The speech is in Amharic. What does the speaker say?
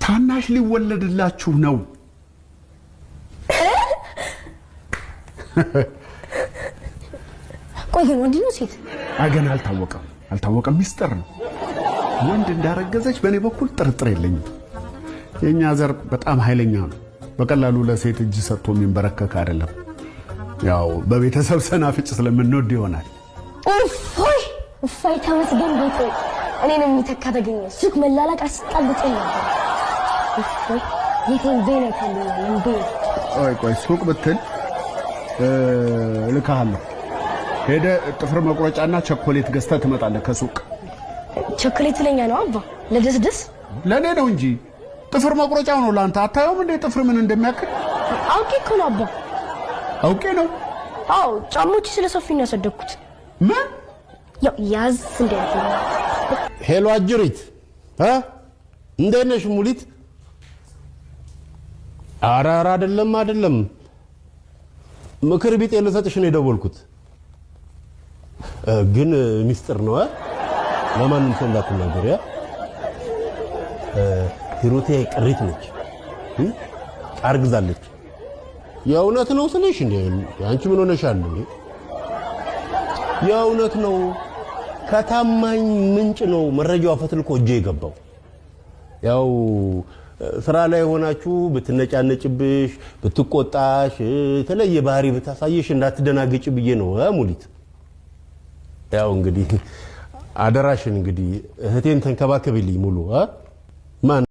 ታናሽ ሊወለድላችሁ ነው። ቆይ ወንድ ነው ሴት? አገና አልታወቀም ሚስጥር ነው። ወንድ እንዳረገዘች በኔ በኩል ጥርጥር የለኝም። የኛ ዘር በጣም ኃይለኛ ነው። በቀላሉ ለሴት እጅ ሰጥቶ የሚንበረከክ አይደለም። ያው በቤተሰብ ሰናፍጭ ስለምንወድ ይሆናል። እፎይ ተመስገን ጌቴ። እኔንም የሚተካ ተገኘ። ሱቅ መላላቅ አስጣልጦ ነበር። እፎይ ጌቴን በነካልኝ እንዴ። ቆይ ሱቅ ብትል ልካለሁ። ሄደ ጥፍር መቁረጫና ቸኮሌት ገዝተህ ትመጣለህ ከሱቅ። ቸኮሌት ለኛ ነው አባ? ለደስደስ ለኔ ነው እንጂ ጥፍር መቁረጫው ነው ላንተ። አታየውም እንዴ ጥፍር ምን እንደሚያክል? አውቄ እኮ ነው አባ። አውቄ ነው? አዎ ጫሞች ስለሰፊና ያሰደኩት። ምን ያዝ እንደት ነው? ሄሎ አጅሪት እንዴት ነሽ ሙሊት? አራራ አይደለም ምክር ቢጤ ልሰጥሽ ነው የደወልኩት። ግን ሚስጥር ነው ለማንም ሰው እንዳትናገር። ሂሩቴ ቅሪት ነች፣ አርግዛለች። የእውነት ነው ስልሽ እንዴ አንቺ ምን ሆነሻል እንዴ? የእውነት ነው። ከታማኝ ምንጭ ነው መረጃው ፈትልኮ እጄ የገባው። ያው ስራ ላይ ሆናችሁ ብትነጫነጭብሽ ብትቆጣሽ የተለየ ባህሪ ብታሳየሽ እንዳትደናገጭ ብዬ ነው ሙሊት። ያው እንግዲህ አደራሽን እንግዲህ እህቴን ተንከባከቢልኝ ሙሉ ማን